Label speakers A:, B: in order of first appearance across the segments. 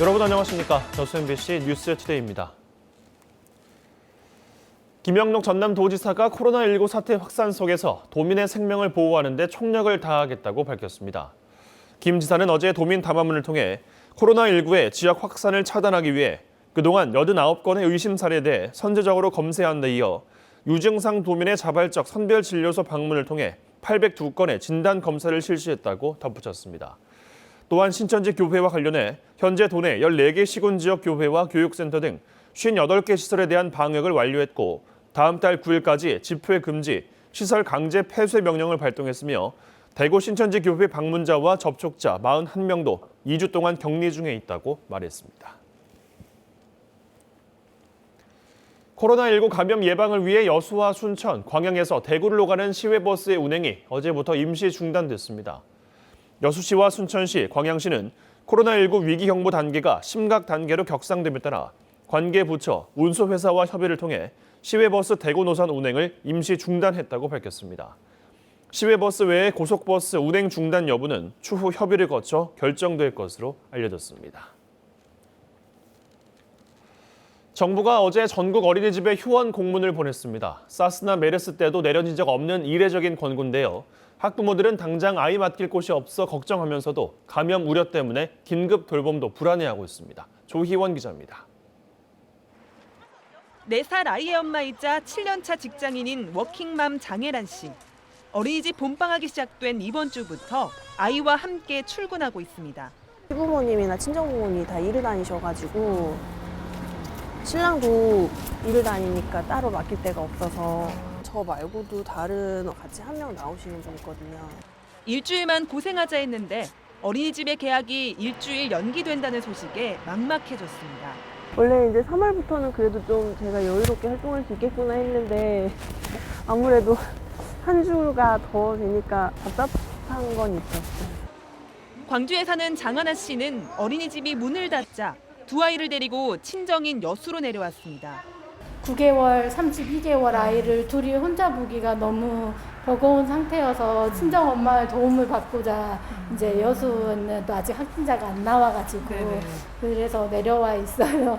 A: 여러분 안녕하십니까? 저수 MBC 뉴스투데이입니다. 김영록 전남도지사가 코로나19 사태 확산 속에서 도민의 생명을 보호하는 데 총력을 다하겠다고 밝혔습니다. 김 지사는 어제 도민 담화문을 통해 코로나19의 지역 확산을 차단하기 위해 그동안 89건의 의심 사례에 대해 선제적으로 검사한 데 이어 유증상 도민의 자발적 선별진료소 방문을 통해 802건의 진단 검사를 실시했다고 덧붙였습니다. 또한 신천지 교회와 관련해 현재 도내 14개 시군 지역 교회와 교육센터 등 58개 시설에 대한 방역을 완료했고 다음 달 9일까지 집회 금지, 시설 강제 폐쇄 명령을 발동했으며 대구 신천지 교회 방문자와 접촉자 41명도 2주 동안 격리 중에 있다고 말했습니다. 코로나19 감염 예방을 위해 여수와 순천, 광양에서 대구로 가는 시외버스의 운행이 어제부터 임시 중단됐습니다. 여수시와 순천시, 광양시는 코로나19 위기경보 단계가 심각 단계로 격상됨에 따라 관계 부처, 운수회사와 협의를 통해 시외버스 대구 노선 운행을 임시 중단했다고 밝혔습니다. 시외버스 외에 고속버스 운행 중단 여부는 추후 협의를 거쳐 결정될 것으로 알려졌습니다. 정부가 어제 전국 어린이집에 휴원 공문을 보냈습니다. 사스나 메르스 때도 내려진 적 없는 이례적인 권고인데요. 학부모들은 당장 아이 맡길 곳이 없어 걱정하면서도 감염 우려 때문에 긴급 돌봄도 불안해하고 있습니다. 조희원 기자입니다.
B: 4살 아이의 엄마이자 7년차 직장인인 워킹맘 장혜란 씨. 어린이집 봄방학이 시작된 이번 주부터 아이와 함께 출근하고 있습니다.
C: 시부모님이나 친정부모님이 다 일을 다니셔가지고 신랑도 일을 다니니까 따로 맡길 데가 없어서 저 말고도 다른 같이 한 명 나오시는 분 있거든요.
B: 일주일만 고생하자 했는데 어린이집의 개학이 일주일 연기된다는 소식에 막막해졌습니다.
C: 원래 이제 3월부터는 그래도 좀 제가 여유롭게 활동할 수 있겠구나 했는데 아무래도 한 주가 더 되니까 답답한 건 있었어요.
B: 광주에 사는 장하나 씨는 어린이집이 문을 닫자 두 아이를 데리고 친정인 여수로 내려왔습니다.
D: 9개월, 32개월 아이를 둘이 혼자 보기가 너무 버거운 상태여서 친정 엄마의 도움을 받고자 이제 여수는 또 아직 확진자가 안 나와가지고 그래서 내려와 있어요.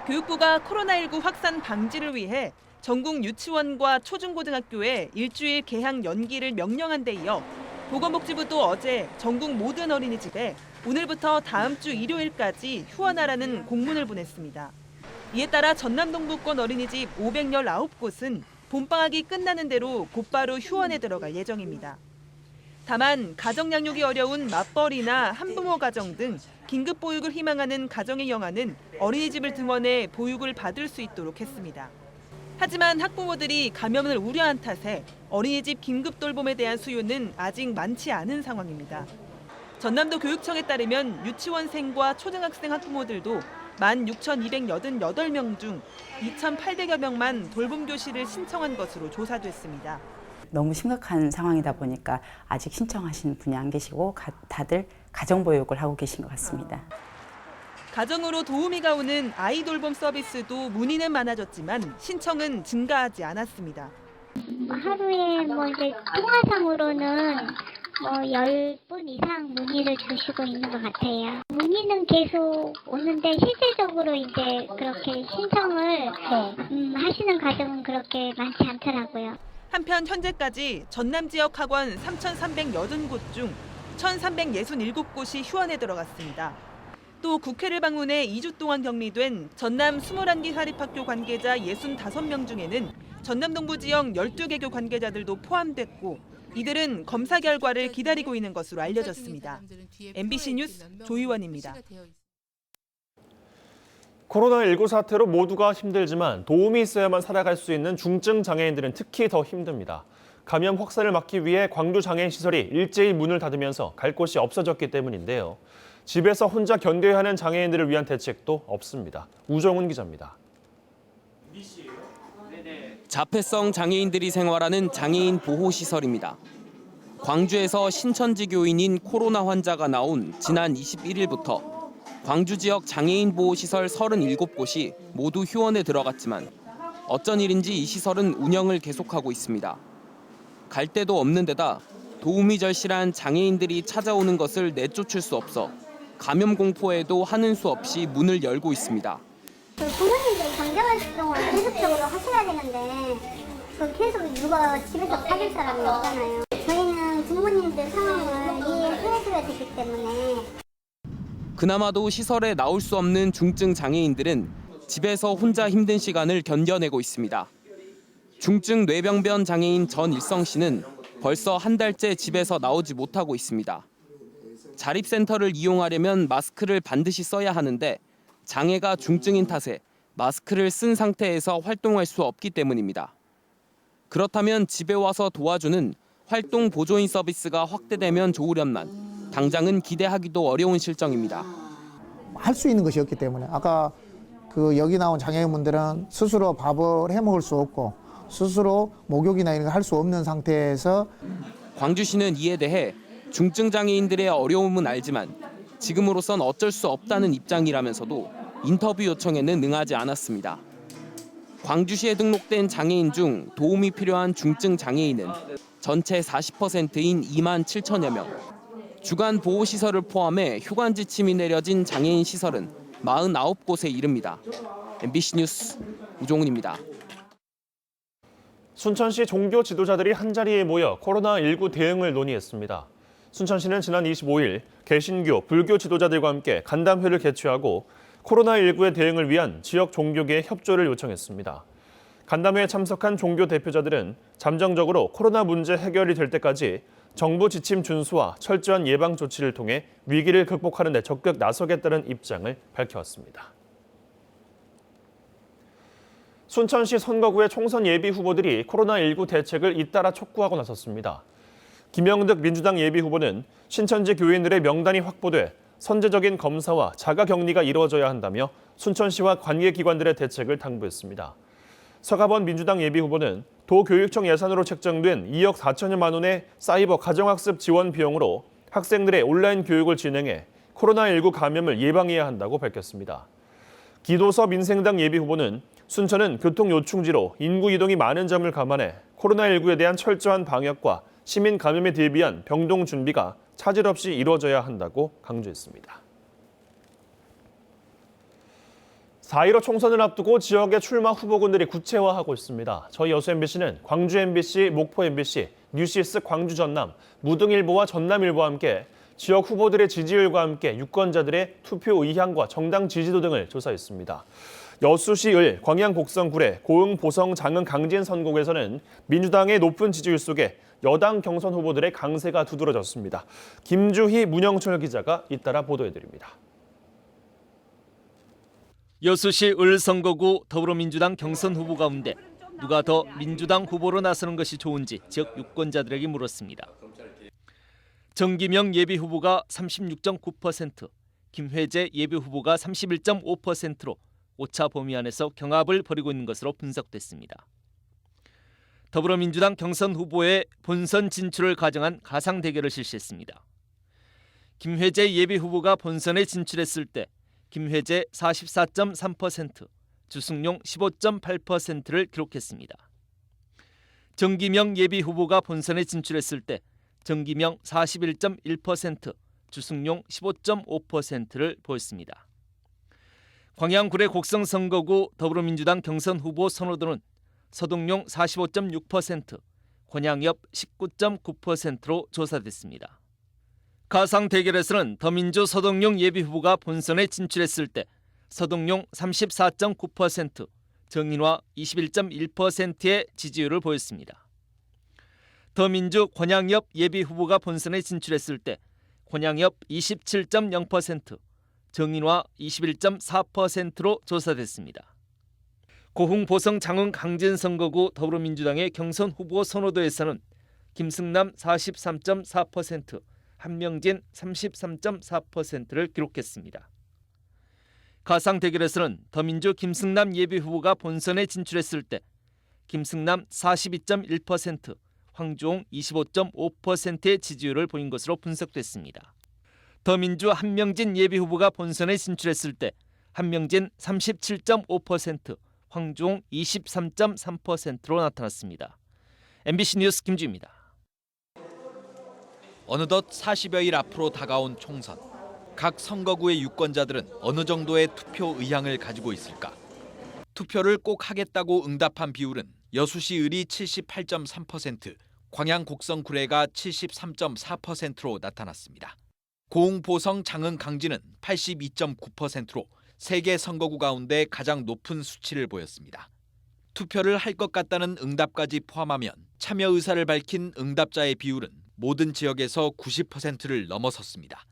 B: 교육부가 코로나19 확산 방지를 위해 전국 유치원과 초중고등학교에 일주일 개학 연기를 명령한 데 이어 보건복지부도 어제 전국 모든 어린이집에 오늘부터 다음 주 일요일까지 휴원하라는 공문을 보냈습니다. 이에 따라 전남 동부권 어린이집 519곳은 봄방학이 끝나는 대로 곧바로 휴원에 들어갈 예정입니다. 다만 가정 양육이 어려운 맞벌이나 한부모 가정 등 긴급 보육을 희망하는 가정의 영아는 어린이집을 등원해 보육을 받을 수 있도록 했습니다. 하지만 학부모들이 감염을 우려한 탓에 어린이집 긴급 돌봄에 대한 수요는 아직 많지 않은 상황입니다. 전남도 교육청에 따르면 유치원생과 초등학생 학부모들도 16,288명 중 2,800여 명만 돌봄교실을 신청한 것으로 조사됐습니다.
E: 너무 심각한 상황이다 보니까 아직 신청하신 분이 안 계시고 다들 가정보육을 하고 계신 것 같습니다.
B: 가정으로 도우미가 오는 아이 돌봄 서비스도 문의는 많아졌지만 신청은 증가하지 않았습니다.
F: 하루에 이제 통화상으로는 10분 이상 문의를 주시고 있는 것 같아요. 문의는 계속 오는데 실질적으로 이제 그렇게 신청을 하시는 가정은 그렇게 많지 않더라고요.
B: 한편 현재까지 전남 지역 학원 3,380곳 중 1,367곳이 휴원에 들어갔습니다. 또 국회를 방문해 2주 동안 격리된 전남 21기 사립학교 관계자 65명 중에는 전남 동부 지역 12개교 관계자들도 포함됐고 이들은 검사 결과를 기다리고 있는 것으로 알려졌습니다. MBC 뉴스 조희원입니다.
A: 코로나19 사태로 모두가 힘들지만 도움이 있어야만 살아갈 수 있는 중증 장애인들은 특히 더 힘듭니다. 감염 확산을 막기 위해 광주 장애인 시설이 일제히 문을 닫으면서 갈 곳이 없어졌기 때문인데요. 집에서 혼자 견뎌야 하는 장애인들을 위한 대책도 없습니다. 우정훈 기자입니다.
G: 자폐성 장애인들이 생활하는 장애인 보호시설입니다. 광주에서 신천지 교인인 코로나 환자가 나온 지난 21일부터 광주 지역 장애인 보호시설 37곳이 모두 휴원에 들어갔지만 어쩐 일인지 이 시설은 운영을 계속하고 있습니다. 갈 데도 없는 데다 도움이 절실한 장애인들이 찾아오는 것을 내쫓을 수 없어 감염 공포에도 하는 수 없이 문을 열고 있습니다.
F: 부모님들 경제활동을 계속적으로 하셔야 되는데 계속 누가 집에서 봐줄 사람이 없잖아요. 저희는 부모님들 상황을 이해해줘야 되기 때문에.
G: 그나마도 시설에 나올 수 없는 중증 장애인들은 집에서 혼자 힘든 시간을 견뎌내고 있습니다. 중증 뇌병변 장애인 전일성 씨는 벌써 한 달째 집에서 나오지 못하고 있습니다. 자립센터를 이용하려면 마스크를 반드시 써야 하는데 장애가 중증인 탓에 마스크를 쓴 상태에서 활동할 수 없기 때문입니다. 그렇다면 집에 와서 도와주는 활동 보조인 서비스가 확대되면 좋으련만 당장은 기대하기도 어려운 실정입니다.
H: 할 수 있는 것이 없기 때문에 아까 여기 나온 장애인분들은 스스로 밥을 해 먹을 수 없고 스스로 목욕이나 이런 거 할 수 없는 상태에서
G: 광주시는 이에 대해 중증 장애인들의 어려움은 알지만 지금으로선 어쩔 수 없다는 입장이라면서도 인터뷰 요청에는 응하지 않았습니다. 광주시에 등록된 장애인 중 도움이 필요한 중증 장애인은 전체 40%인 2만 7천여 명. 주간 보호시설을 포함해 휴관 지침이 내려진 장애인 시설은 49곳에 이릅니다. MBC 뉴스 우종훈입니다.
A: 순천시 종교 지도자들이 한자리에 모여 코로나19 대응을 논의했습니다. 순천시는 지난 25일 개신교, 불교 지도자들과 함께 간담회를 개최하고 코로나19의 대응을 위한 지역 종교계의 협조를 요청했습니다. 간담회에 참석한 종교 대표자들은 잠정적으로 코로나 문제 해결이 될 때까지 정부 지침 준수와 철저한 예방 조치를 통해 위기를 극복하는 데 적극 나서겠다는 입장을 밝혀왔습니다. 순천시 선거구의 총선 예비 후보들이 코로나19 대책을 잇따라 촉구하고 나섰습니다. 김영득 민주당 예비 후보는 신천지 교인들의 명단이 확보돼 선제적인 검사와 자가격리가 이루어져야 한다며 순천시와 관계기관들의 대책을 당부했습니다. 서가번 민주당 예비 후보는 도교육청 예산으로 책정된 2억 4천여만 원의 사이버 가정학습 지원 비용으로 학생들의 온라인 교육을 진행해 코로나19 감염을 예방해야 한다고 밝혔습니다. 기도서 민생당 예비 후보는 순천은 교통요충지로 인구 이동이 많은 점을 감안해 코로나19에 대한 철저한 방역과 시민 감염에 대비한 병동 준비가 차질 없이 이루어져야 한다고 강조했습니다. 4.15 총선을 앞두고 지역의 출마 후보군들이 구체화하고 있습니다. 저희 여수 MBC는 광주 MBC, 목포 MBC, 뉴시스 광주 전남, 무등일보와 전남일보와 함께 지역 후보들의 지지율과 함께 유권자들의 투표 의향과 정당 지지도 등을 조사했습니다. 여수시 을, 광양 곡성 구례, 고흥 보성 장흥 강진 선곡에서는 민주당의 높은 지지율 속에 여당 경선 후보들의 강세가 두드러졌습니다. 김주희, 문영철 기자가 잇따라 보도해드립니다.
I: 여수시 을 선거구 더불어민주당 경선 후보 가운데 누가 더 민주당 후보로 나서는 것이 좋은지 지역 유권자들에게 물었습니다. 정기명 예비 후보가 36.9%, 김회재 예비 후보가 31.5%로 오차 범위 안에서 경합을 벌이고 있는 것으로 분석됐습니다. 더불어민주당 경선 후보의 본선 진출을 가정한 가상 대결을 실시했습니다. 김회재 예비 후보가 본선에 진출했을 때 김회재 44.3%, 주승용 15.8%를 기록했습니다. 정기명 예비 후보가 본선에 진출했을 때 정기명 41.1%, 주승용 15.5%를 보였습니다. 광양 구례 곡성 선거구 더불어민주당 경선 후보 선호도는 서동용 45.6%, 권양엽 19.9%로 조사됐습니다. 가상 대결에서는 더민주 서동용 예비 후보가 본선에 진출했을 때 서동용 34.9%, 정인화 21.1%의 지지율을 보였습니다. 더민주 권양엽 예비 후보가 본선에 진출했을 때 권양엽 27.0%, 정인화 21.4%로 조사됐습니다. 고흥 보성 장흥 강진 선거구 더불어민주당의 경선 후보 선호도에서는 김승남 43.4%, 한명진 33.4%를 기록했습니다. 가상 대결에서는 더민주 김승남 예비 후보가 본선에 진출했을 때 김승남 42.1%, 황주홍 25.5%의 지지율을 보인 것으로 분석됐습니다. 더민주 한명진 예비 후보가 본선에 진출했을 때 한명진 37.5%, 황주홍 23.3%로 나타났습니다. MBC 뉴스 김주입니다.
J: 어느덧 40여일 앞으로 다가온 총선. 각 선거구의 유권자들은 어느 정도의 투표 의향을 가지고 있을까? 투표를 꼭 하겠다고 응답한 비율은 여수시 을이 78.3%, 광양 곡성 구례가 73.4%로 나타났습니다. 고흥 보성 장흥 강진은 82.9%로 3개 선거구 가운데 가장 높은 수치를 보였습니다. 투표를 할 것 같다는 응답까지 포함하면 참여 의사를 밝힌 응답자의 비율은 모든 지역에서 90%를 넘어섰습니다.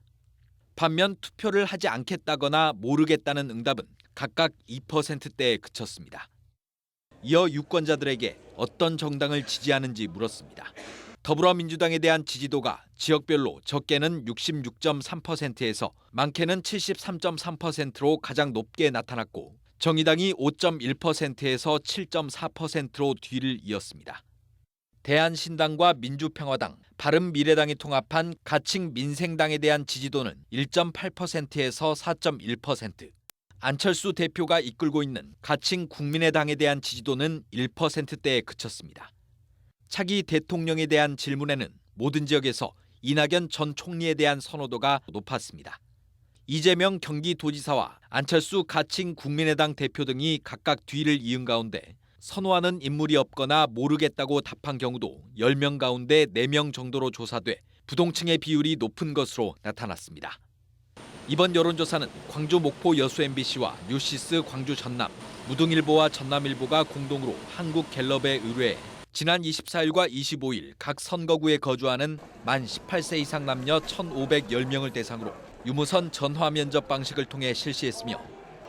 J: 반면 투표를 하지 않겠다거나 모르겠다는 응답은 각각 2%대에 그쳤습니다. 이어 유권자들에게 어떤 정당을 지지하는지 물었습니다. 더불어민주당에 대한 지지도가 지역별로 적게는 66.3%에서 많게는 73.3%로 가장 높게 나타났고 정의당이 5.1%에서 7.4%로 뒤를 이었습니다. 대한신당과 민주평화당, 바른미래당이 통합한 가칭 민생당에 대한 지지도는 1.8%에서 4.1%, 안철수 대표가 이끌고 있는 가칭 국민의당에 대한 지지도는 1%대에 그쳤습니다. 차기 대통령에 대한 질문에는 모든 지역에서 이낙연 전 총리에 대한 선호도가 높았습니다. 이재명 경기도지사와 안철수 가칭 국민의당 대표 등이 각각 뒤를 이은 가운데 선호하는 인물이 없거나 모르겠다고 답한 경우도 10명 가운데 4명 정도로 조사돼 부동층의 비율이 높은 것으로 나타났습니다. 이번 여론조사는 광주 목포 여수 MBC와 뉴시스 광주 전남, 무등일보와 전남일보가 공동으로 한국갤럽에 의뢰해 지난 24일과 25일 각 선거구에 거주하는 만 18세 이상 남녀 1,510명을 대상으로 유무선 전화 면접 방식을 통해 실시했으며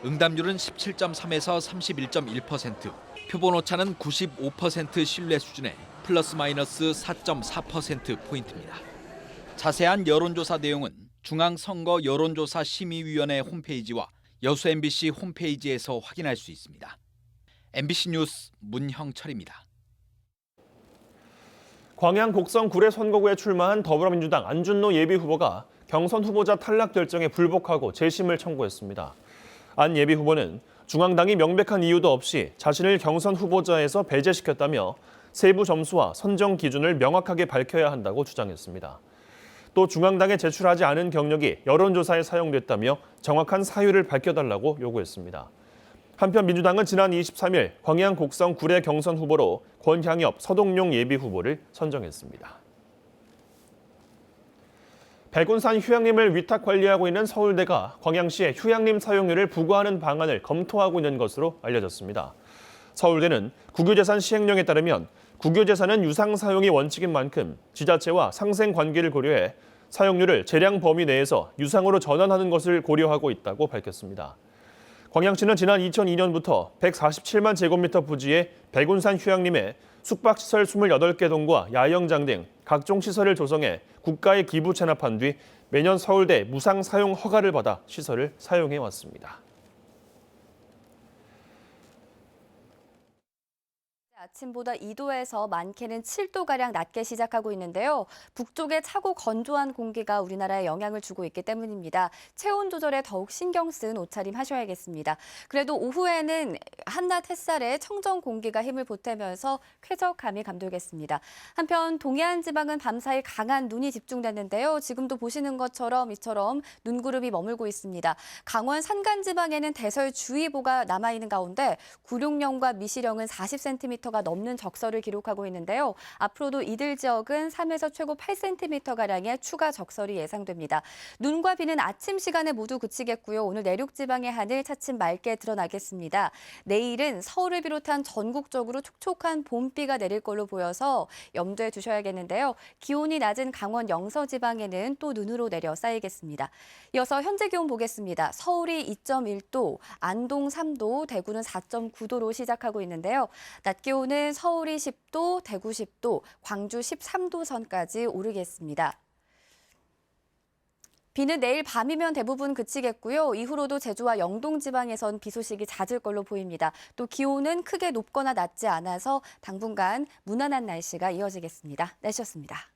J: 응답률은 17.3에서 31.1%, 표본 오차는 95% 신뢰 수준의 플러스 마이너스 4.4%포인트입니다. 자세한 여론조사 내용은 중앙선거 여론조사 심의위원회 홈페이지와 여수 MBC 홈페이지에서 확인할 수 있습니다. MBC 뉴스 문형철입니다.
A: 광양 곡성 구례 선거구에 출마한 더불어민주당 안준노 예비후보가 경선 후보자 탈락 결정에 불복하고 재심을 청구했습니다. 안 예비후보는 중앙당이 명백한 이유도 없이 자신을 경선 후보자에서 배제시켰다며 세부 점수와 선정 기준을 명확하게 밝혀야 한다고 주장했습니다. 또 중앙당에 제출하지 않은 경력이 여론조사에 사용됐다며 정확한 사유를 밝혀달라고 요구했습니다. 한편 민주당은 지난 23일 광양 곡성 구례 경선 후보로 권향엽, 서동용 예비후보를 선정했습니다. 백운산 휴양림을 위탁 관리하고 있는 서울대가 광양시에 휴양림 사용료를 부과하는 방안을 검토하고 있는 것으로 알려졌습니다. 서울대는 국유재산 시행령에 따르면 국유재산은 유상 사용이 원칙인 만큼 지자체와 상생 관계를 고려해 사용료를 재량 범위 내에서 유상으로 전환하는 것을 고려하고 있다고 밝혔습니다. 광양시는 지난 2002년부터 147만 제곱미터 부지의 백운산 휴양림에 숙박시설 28개 동과 야영장 등 각종 시설을 조성해 국가에 기부 체납한 뒤 매년 서울대 무상 사용 허가를 받아 시설을 사용해 왔습니다.
K: 아침보다 2도에서 많게는 7도가량 낮게 시작하고 있는데요. 북쪽에 차고 건조한 공기가 우리나라에 영향을 주고 있기 때문입니다. 체온 조절에 더욱 신경 쓴 옷차림 하셔야겠습니다. 그래도 오후에는 한낮 햇살에 청정 공기가 힘을 보태면서 쾌적함이 감돌겠습니다. 한편 동해안 지방은 밤사이 강한 눈이 집중됐는데요. 지금도 보시는 것처럼 이처럼 눈구름이 머물고 있습니다. 강원 산간 지방에는 대설주의보가 남아있는 가운데 구룡령과 미시령은 40cm가 넘는 적설을 기록하고 있는데요. 앞으로도 이들 지역은 3에서 최고 8cm가량의 추가 적설이 예상됩니다. 눈과 비는 아침 시간에 모두 그치겠고요. 오늘 내륙 지방의 하늘 차츰 맑게 드러나겠습니다. 내일은 서울을 비롯한 전국적으로 촉촉한 봄비가 내릴 걸로 보여서 염두에 두셔야겠는데요. 기온이 낮은 강원 영서 지방에는 또 눈으로 내려 쌓이겠습니다. 이어서 현재 기온 보겠습니다. 서울이 2.1도, 안동 3도, 대구는 4.9도로 시작하고 있는데요. 낮 기온은 서울이 10도, 대구 10도, 광주 13도 선까지 오르겠습니다. 비는 내일 밤이면 대부분 그치겠고요. 이후로도 제주와 영동 지방에선 비 소식이 잦을 걸로 보입니다. 또 기온은 크게 높거나 낮지 않아서 당분간 무난한 날씨가 이어지겠습니다. 날씨였습니다.